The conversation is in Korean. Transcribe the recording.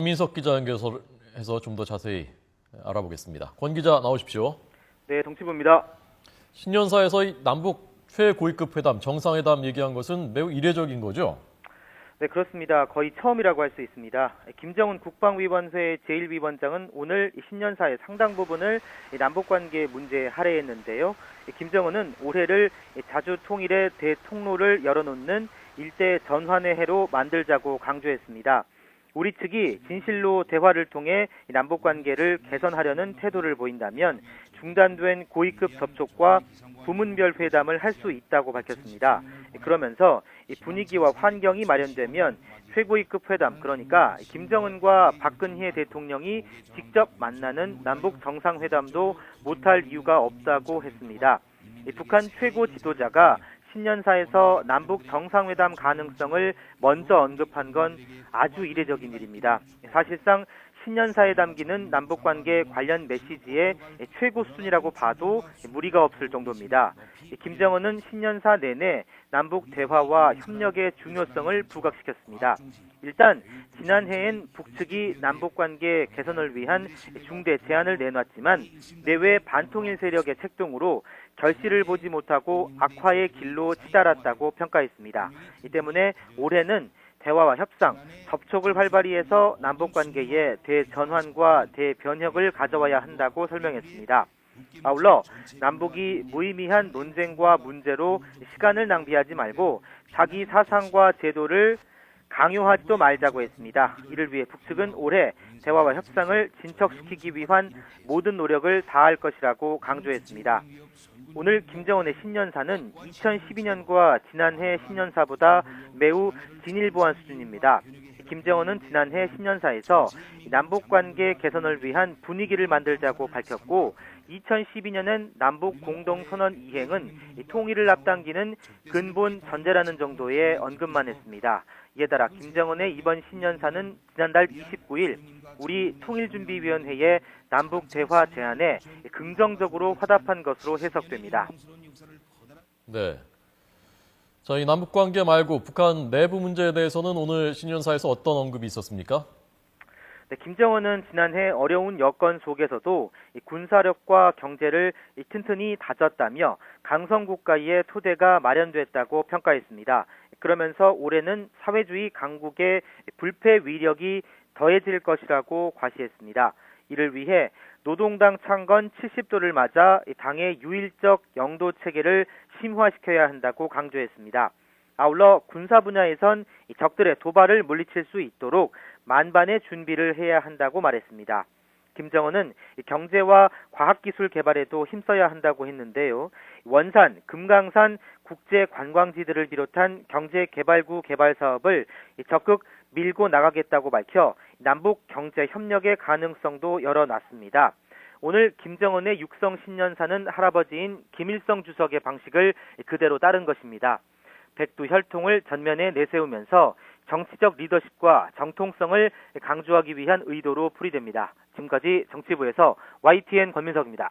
민석 기자 연결해서 좀 더 자세히 알아보겠습니다. 권 기자 나오십시오. 네, 동치부입니다. 신년사에서 이 남북 최고위급 회담, 정상회담 얘기한 것은 매우 이례적인 거죠? 네, 그렇습니다. 거의 처음이라고 할 수 있습니다. 김정은 국방위원회 제1위원장은 오늘 신년사의 상당 부분을 남북관계 문제에 할애했는데요. 김정은은 올해를 자주 통일의 대통로를 열어놓는 일대 전환의 해로 만들자고 강조했습니다. 우리 측이 진실로 대화를 통해 남북관계를 개선하려는 태도를 보인다면 중단된 고위급 접촉과 부문별 회담을 할 수 있다고 밝혔습니다. 그러면서 분위기와 환경이 마련되면 최고위급 회담, 그러니까 김정은과 박근혜 대통령이 직접 만나는 남북 정상회담도 못할 이유가 없다고 했습니다. 북한 최고 지도자가 신년사에서 남북 정상회담 가능성을 먼저 언급한 건 아주 이례적인 일입니다. 사실상 신년사에 담기는 남북관계 관련 메시지의 최고 수준이라고 봐도 무리가 없을 정도입니다. 김정은은 신년사 내내 남북 대화와 협력의 중요성을 부각시켰습니다. 일단 지난해엔 북측이 남북관계 개선을 위한 중대 제안을 내놨지만 내외 반통일 세력의 책동으로 결실을 보지 못하고 악화의 길로 치달았다고 평가했습니다. 이 때문에 올해는 대화와 협상, 접촉을 활발히 해서 남북관계의 대전환과 대변혁을 가져와야 한다고 설명했습니다. 아울러 남북이 무의미한 논쟁과 문제로 시간을 낭비하지 말고 자기 사상과 제도를 강요하지도 말자고 했습니다. 이를 위해 북측은 올해 대화와 협상을 진척시키기 위한 모든 노력을 다할 것이라고 강조했습니다. 오늘 김정은의 신년사는 2012년과 지난해 신년사보다 매우 진일보한 수준입니다. 김정은은 지난해 신년사에서 남북관계 개선을 위한 분위기를 만들자고 밝혔고 2012년엔 남북 공동선언 이행은 통일을 앞당기는 근본 전제라는 정도의 언급만 했습니다. 이에 따라 김정은의 이번 신년사는 지난달 29일 우리 통일준비위원회의 남북 대화 제안에 긍정적으로 화답한 것으로 해석됩니다. 네. 자, 이 남북 관계 말고 북한 내부 문제에 대해서는 오늘 신년사에서 어떤 언급이 있었습니까? 네, 김정은은 지난해 어려운 여건 속에서도 군사력과 경제를 튼튼히 다졌다며 강성국가의 토대가 마련됐다고 평가했습니다. 그러면서 올해는 사회주의 강국의 불패 위력이 더해질 것이라고 과시했습니다. 이를 위해 노동당 창건 70도를 맞아 당의 유일적 영도 체계를 심화시켜야 한다고 강조했습니다. 아울러 군사 분야에선 적들의 도발을 물리칠 수 있도록 만반의 준비를 해야 한다고 말했습니다. 김정은은 경제와 과학기술 개발에도 힘써야 한다고 했는데요. 원산, 금강산 국제관광지들을 비롯한 경제개발구 개발 사업을 적극 밀고 나가겠다고 밝혀 남북 경제 협력의 가능성도 열어놨습니다. 오늘 김정은의 육성 신년사는 할아버지인 김일성 주석의 방식을 그대로 따른 것입니다. 백두혈통을 전면에 내세우면서 정치적 리더십과 정통성을 강조하기 위한 의도로 풀이됩니다. 지금까지 정치부에서 YTN 권민석입니다.